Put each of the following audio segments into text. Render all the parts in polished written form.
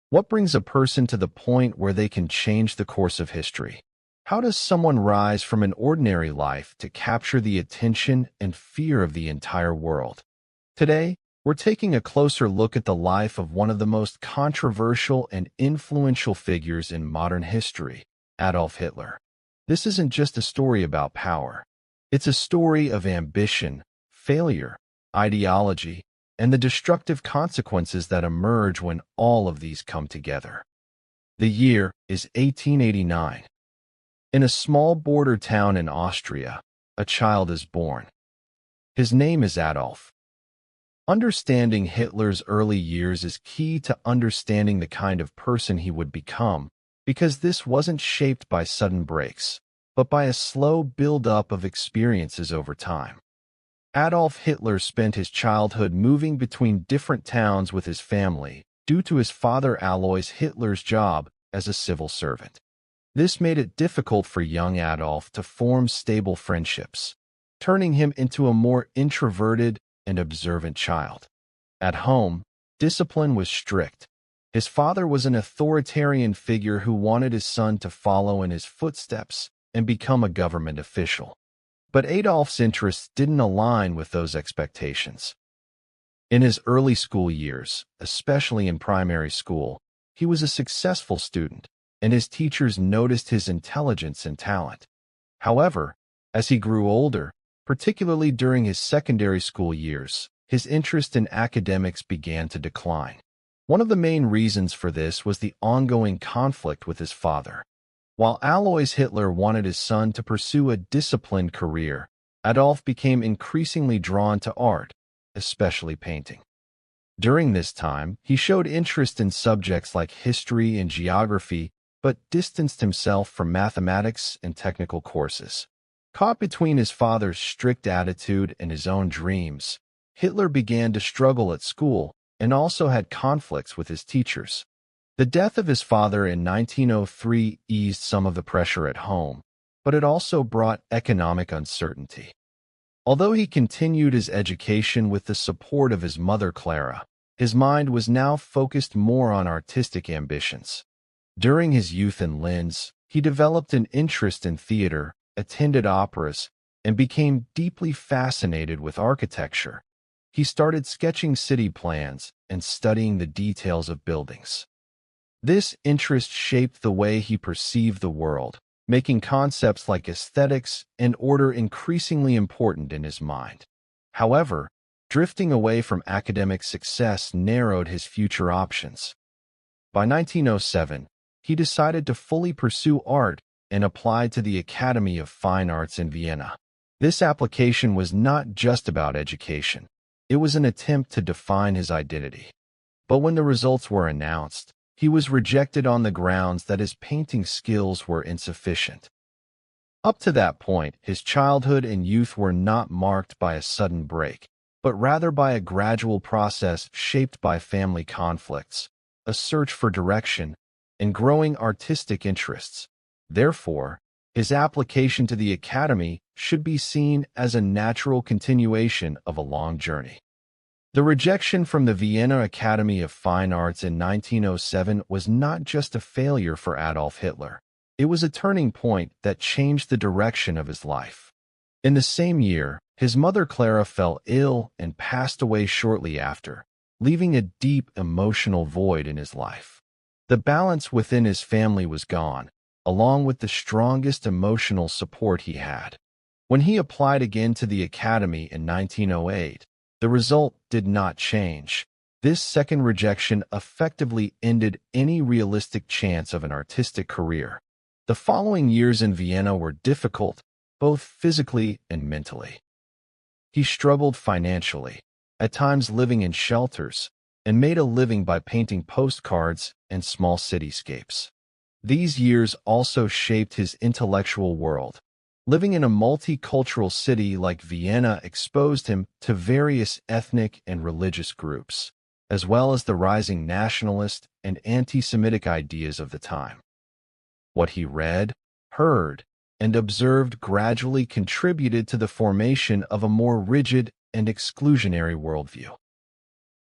What brings a person to the point where they can change the course of history? How does someone rise from an ordinary life to capture the attention and fear of the entire world? Today, we're taking a closer look at the life of one of the most controversial and influential figures in modern history, Adolf Hitler. This isn't just a story about power. It's a story of ambition, failure, ideology, and the destructive consequences that emerge when all of these come together. The year is 1889. In a small border town in Austria, a child is born. His name is Adolf. Understanding Hitler's early years is key to understanding the kind of person he would become, because this wasn't shaped by sudden breaks, but by a slow build-up of experiences over time. Adolf Hitler spent his childhood moving between different towns with his family due to his father Alois Hitler's job as a civil servant. This made it difficult for young Adolf to form stable friendships, turning him into a more introverted and observant child. At home, discipline was strict. His father was an authoritarian figure who wanted his son to follow in his footsteps and become a government official. But Adolf's interests didn't align with those expectations. In his early school years, especially in primary school, he was a successful student, and his teachers noticed his intelligence and talent. However, as he grew older, particularly during his secondary school years, his interest in academics began to decline. One of the main reasons for this was the ongoing conflict with his father. While Alois Hitler wanted his son to pursue a disciplined career, Adolf became increasingly drawn to art, especially painting. During this time, he showed interest in subjects like history and geography, but distanced himself from mathematics and technical courses. Caught between his father's strict attitude and his own dreams, Hitler began to struggle at school and also had conflicts with his teachers. The death of his father in 1903 eased some of the pressure at home, but it also brought economic uncertainty. Although he continued his education with the support of his mother Clara, his mind was now focused more on artistic ambitions. During his youth in Linz, he developed an interest in theater, attended operas, and became deeply fascinated with architecture. He started sketching city plans and studying the details of buildings. This interest shaped the way he perceived the world, making concepts like aesthetics and order increasingly important in his mind. However, drifting away from academic success narrowed his future options. By 1907, he decided to fully pursue art and applied to the Academy of Fine Arts in Vienna. This application was not just about education. It was an attempt to define his identity. But when the results were announced, he was rejected on the grounds that his painting skills were insufficient. Up to that point, his childhood and youth were not marked by a sudden break, but rather by a gradual process shaped by family conflicts, a search for direction, and growing artistic interests. Therefore, his application to the Academy should be seen as a natural continuation of a long journey. The rejection from the Vienna Academy of Fine Arts in 1907 was not just a failure for Adolf Hitler. It was a turning point that changed the direction of his life. In the same year, his mother Clara fell ill and passed away shortly after, leaving a deep emotional void in his life. The balance within his family was gone, along with the strongest emotional support he had. When he applied again to the Academy in 1908, the result did not change. This second rejection effectively ended any realistic chance of an artistic career. The following years in Vienna were difficult, both physically and mentally. He struggled financially, at times living in shelters, and made a living by painting postcards and small cityscapes. These years also shaped his intellectual world. Living in a multicultural city like Vienna exposed him to various ethnic and religious groups, as well as the rising nationalist and anti-Semitic ideas of the time. What he read, heard, and observed gradually contributed to the formation of a more rigid and exclusionary worldview.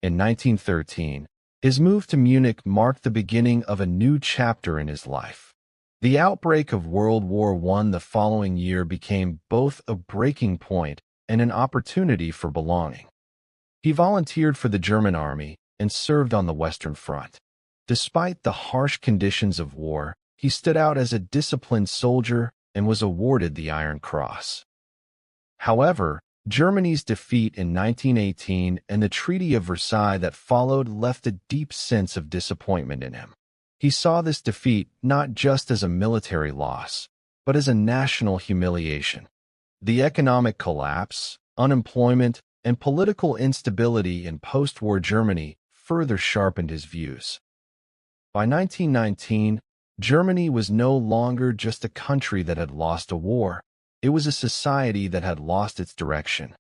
In 1913, His move to Munich marked the beginning of a new chapter in his life. The outbreak of World War I the following year became both a breaking point and an opportunity for belonging. He volunteered for the German army and served on the Western Front. Despite the harsh conditions of war, he stood out as a disciplined soldier and was awarded the Iron Cross. However, Germany's defeat in 1918 and the Treaty of Versailles that followed left a deep sense of disappointment in him. He saw this defeat not just as a military loss, but as a national humiliation. The economic collapse, unemployment, and political instability in post-war Germany further sharpened his views. By 1919, Germany was no longer just a country that had lost a war. It was a society that had lost its direction.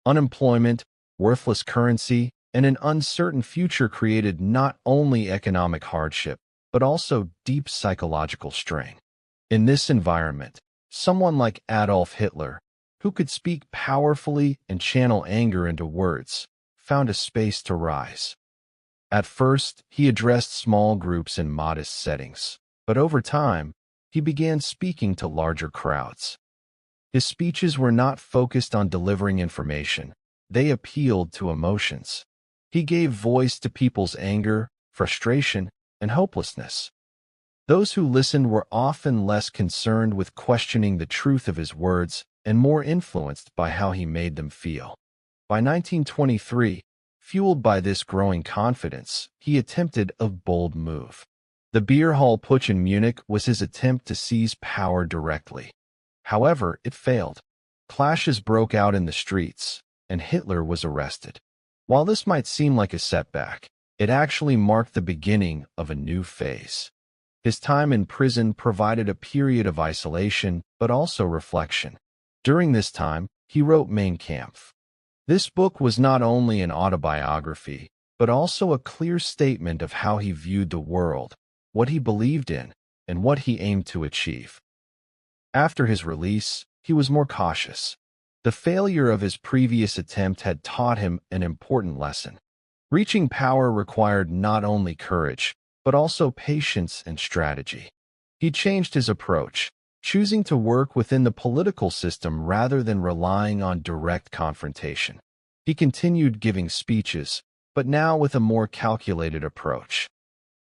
Unemployment, worthless currency, and an uncertain future created not only economic hardship, but also deep psychological strain. In this environment, someone like Adolf Hitler, who could speak powerfully and channel anger into words, found a space to rise. At first, he addressed small groups in modest settings, but over time, he began speaking to larger crowds. His speeches were not focused on delivering information. They appealed to emotions. He gave voice to people's anger, frustration, and hopelessness. Those who listened were often less concerned with questioning the truth of his words and more influenced by how he made them feel. By 1923, fueled by this growing confidence, he attempted a bold move. The beer hall putsch in Munich was his attempt to seize power directly. However, it failed. Clashes broke out in the streets, and Hitler was arrested. While this might seem like a setback, it actually marked the beginning of a new phase. His time in prison provided a period of isolation, but also reflection. During this time, he wrote Mein Kampf. This book was not only an autobiography, but also a clear statement of how he viewed the world, what he believed in, and what he aimed to achieve. After his release, he was more cautious. The failure of his previous attempt had taught him an important lesson. Reaching power required not only courage, but also patience and strategy. He changed his approach, choosing to work within the political system rather than relying on direct confrontation. He continued giving speeches, but now with a more calculated approach.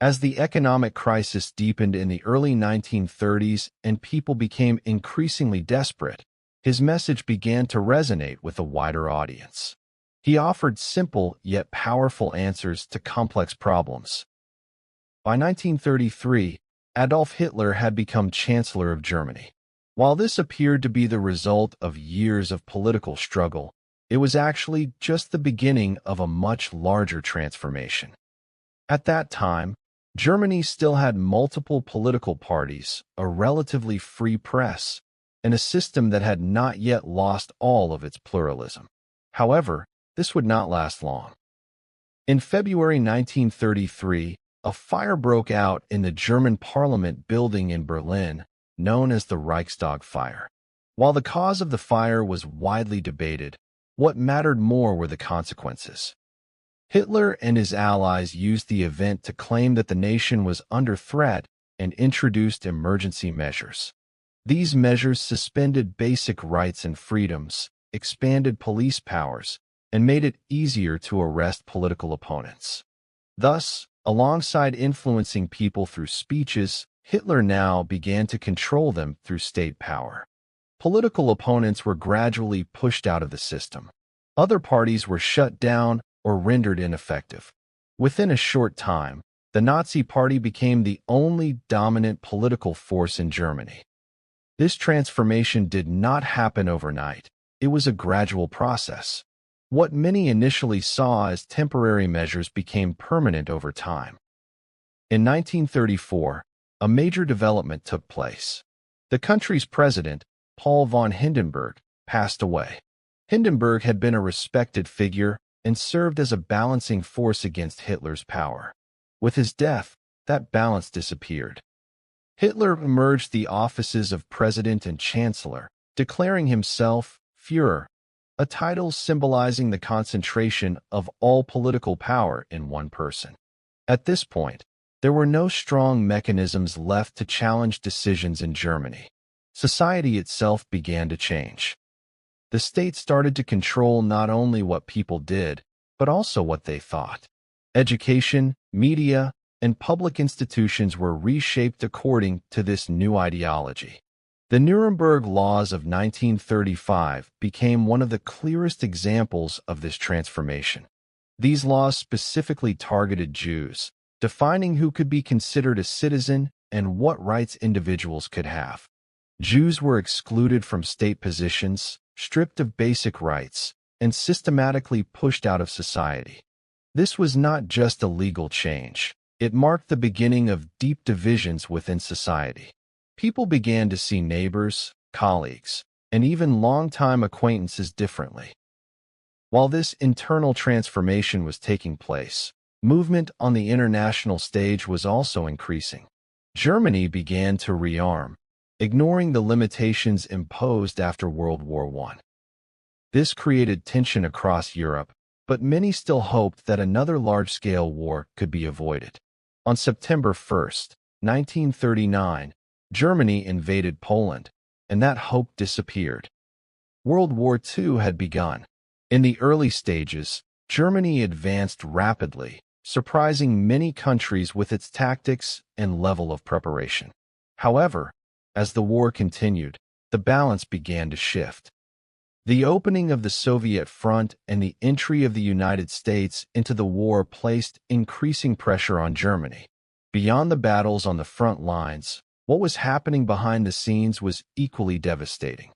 As the economic crisis deepened in the early 1930s and people became increasingly desperate, his message began to resonate with a wider audience. He offered simple yet powerful answers to complex problems. By 1933, Adolf Hitler had become Chancellor of Germany. While this appeared to be the result of years of political struggle, it was actually just the beginning of a much larger transformation. At that time, Germany still had multiple political parties, a relatively free press, and a system that had not yet lost all of its pluralism. However, this would not last long. In February 1933, a fire broke out in the German parliament building in Berlin, known as the Reichstag fire. While the cause of the fire was widely debated, what mattered more were the consequences. Hitler and his allies used the event to claim that the nation was under threat and introduced emergency measures. These measures suspended basic rights and freedoms, expanded police powers, and made it easier to arrest political opponents. Thus, alongside influencing people through speeches, Hitler now began to control them through state power. Political opponents were gradually pushed out of the system. Other parties were shut down or rendered ineffective. Within a short time, the Nazi Party became the only dominant political force in Germany. This transformation did not happen overnight. It was a gradual process. What many initially saw as temporary measures became permanent over time. In 1934, a major development took place. The country's president, Paul von Hindenburg, passed away. Hindenburg had been a respected figure and served as a balancing force against Hitler's power. With his death, that balance disappeared. Hitler emerged the offices of president and chancellor, declaring himself Führer, a title symbolizing the concentration of all political power in one person. At this point, there were no strong mechanisms left to challenge decisions in Germany. Society itself began to change. The state started to control not only what people did, but also what they thought. Education, media, and public institutions were reshaped according to this new ideology. The Nuremberg Laws of 1935 became one of the clearest examples of this transformation. These laws specifically targeted Jews, defining who could be considered a citizen and what rights individuals could have. Jews were excluded from state positions, stripped of basic rights, and systematically pushed out of society. This was not just a legal change. It marked the beginning of deep divisions within society. People began to see neighbors, colleagues, and even longtime acquaintances differently. While this internal transformation was taking place, movement on the international stage was also increasing. Germany began to rearm, ignoring the limitations imposed after World War I. This created tension across Europe, but many still hoped that another large-scale war could be avoided. On September 1, 1939, Germany invaded Poland, and that hope disappeared. World War II had begun. In the early stages, Germany advanced rapidly, surprising many countries with its tactics and level of preparation. However, as the war continued, the balance began to shift. The opening of the Soviet front and the entry of the United States into the war placed increasing pressure on Germany. Beyond the battles on the front lines, what was happening behind the scenes was equally devastating.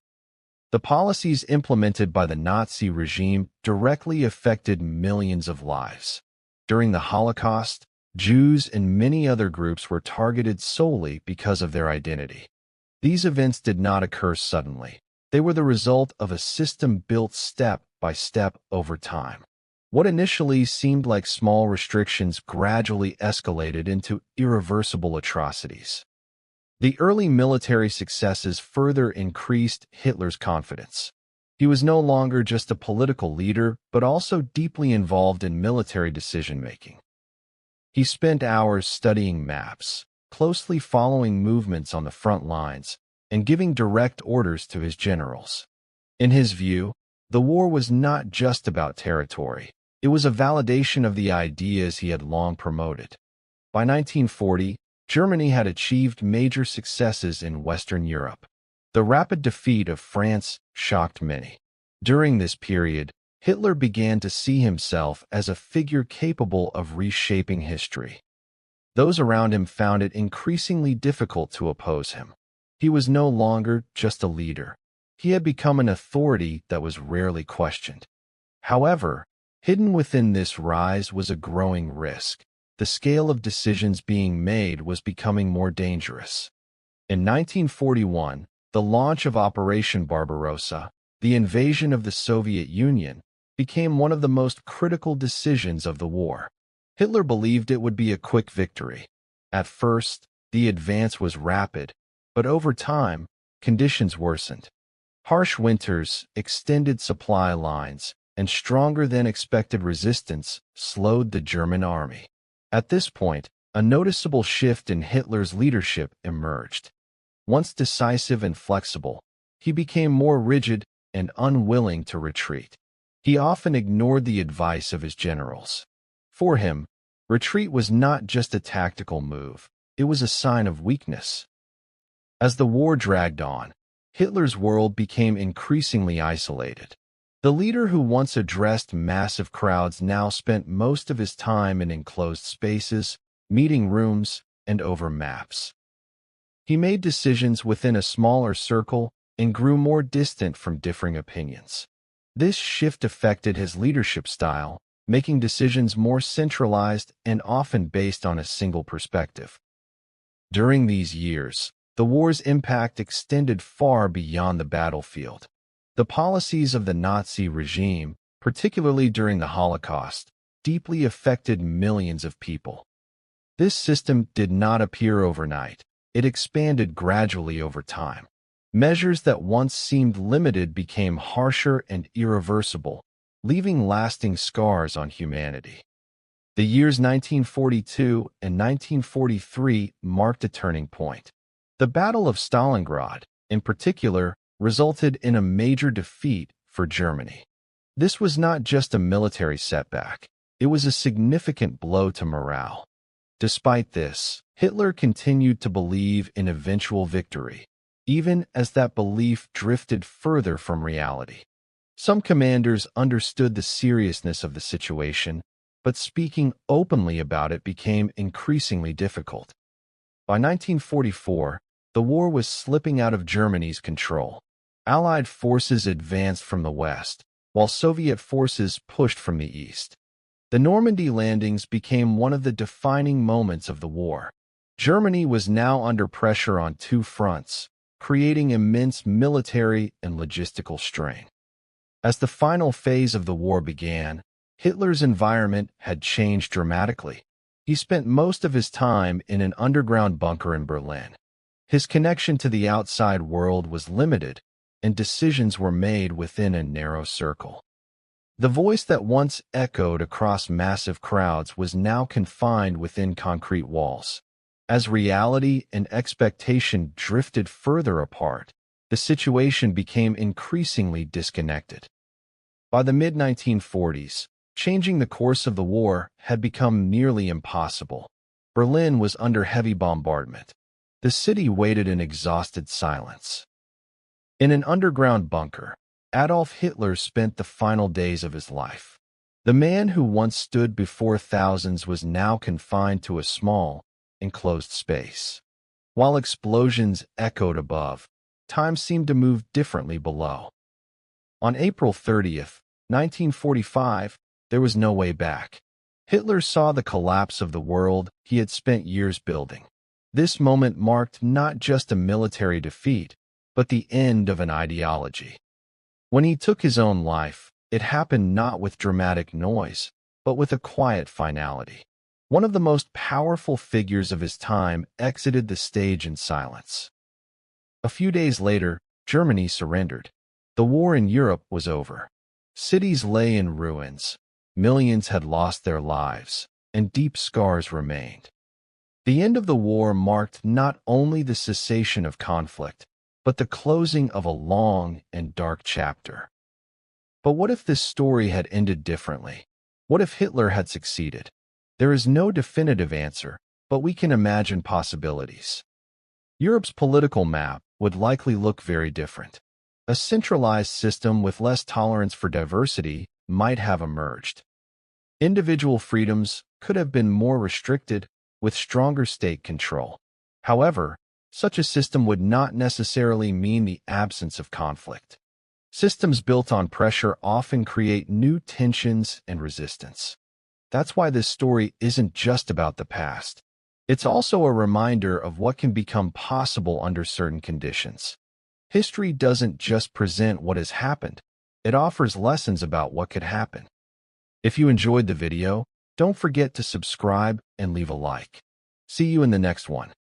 The policies implemented by the Nazi regime directly affected millions of lives. During the Holocaust, Jews and many other groups were targeted solely because of their identity. These events did not occur suddenly. They were the result of a system built step by step over time. What initially seemed like small restrictions gradually escalated into irreversible atrocities. The early military successes further increased Hitler's confidence. He was no longer just a political leader, but also deeply involved in military decision-making. He spent hours studying maps, closely following movements on the front lines, and giving direct orders to his generals. In his view, the war was not just about territory. It was a validation of the ideas he had long promoted. By 1940, Germany had achieved major successes in Western Europe. The rapid defeat of France shocked many. During this period, Hitler began to see himself as a figure capable of reshaping history. Those around him found it increasingly difficult to oppose him. He was no longer just a leader. He had become an authority that was rarely questioned. However, hidden within this rise was a growing risk. The scale of decisions being made was becoming more dangerous. In 1941, the launch of Operation Barbarossa, the invasion of the Soviet Union, became one of the most critical decisions of the war. Hitler believed it would be a quick victory. At first, the advance was rapid, but over time, conditions worsened. Harsh winters, extended supply lines, and stronger-than-expected resistance slowed the German army. At this point, a noticeable shift in Hitler's leadership emerged. Once decisive and flexible, he became more rigid and unwilling to retreat. He often ignored the advice of his generals. For him, retreat was not just a tactical move, it was a sign of weakness. As the war dragged on, Hitler's world became increasingly isolated. The leader who once addressed massive crowds now spent most of his time in enclosed spaces, meeting rooms, and over maps. He made decisions within a smaller circle and grew more distant from differing opinions. This shift affected his leadership style, making decisions more centralized and often based on a single perspective. During these years, the war's impact extended far beyond the battlefield. The policies of the Nazi regime, particularly during the Holocaust, deeply affected millions of people. This system did not appear overnight. It expanded gradually over time. Measures that once seemed limited became harsher and irreversible, leaving lasting scars on humanity. The years 1942 and 1943 marked a turning point. The Battle of Stalingrad, in particular, resulted in a major defeat for Germany. This was not just a military setback, it was a significant blow to morale. Despite this, Hitler continued to believe in eventual victory, even as that belief drifted further from reality. Some commanders understood the seriousness of the situation, but speaking openly about it became increasingly difficult. By 1944, the war was slipping out of Germany's control. Allied forces advanced from the west, while Soviet forces pushed from the east. The Normandy landings became one of the defining moments of the war. Germany was now under pressure on two fronts, creating immense military and logistical strain. As the final phase of the war began, Hitler's environment had changed dramatically. He spent most of his time in an underground bunker in Berlin. His connection to the outside world was limited, and decisions were made within a narrow circle. The voice that once echoed across massive crowds was now confined within concrete walls. As reality and expectation drifted further apart, the situation became increasingly disconnected. By the mid-1940s, changing the course of the war had become nearly impossible. Berlin was under heavy bombardment. The city waited in exhausted silence. In an underground bunker, Adolf Hitler spent the final days of his life. The man who once stood before thousands was now confined to a small, enclosed space. While explosions echoed above, time seemed to move differently below. On April 30th, 1945, there was no way back. Hitler saw the collapse of the world he had spent years building. This moment marked not just a military defeat, but the end of an ideology. When he took his own life, it happened not with dramatic noise, but with a quiet finality. One of the most powerful figures of his time exited the stage in silence. A few days later, Germany surrendered. The war in Europe was over. Cities lay in ruins, millions had lost their lives, and deep scars remained. The end of the war marked not only the cessation of conflict, but the closing of a long and dark chapter. But what if this story had ended differently? What if Hitler had succeeded? There is no definitive answer, but we can imagine possibilities. Europe's political map would likely look very different. A centralized system with less tolerance for diversity might have emerged. Individual freedoms could have been more restricted with stronger state control. However, such a system would not necessarily mean the absence of conflict. Systems built on pressure often create new tensions and resistance. That's why this story isn't just about the past. It's also a reminder of what can become possible under certain conditions. History doesn't just present what has happened, it offers lessons about what could happen. If you enjoyed the video, don't forget to subscribe and leave a like. See you in the next one.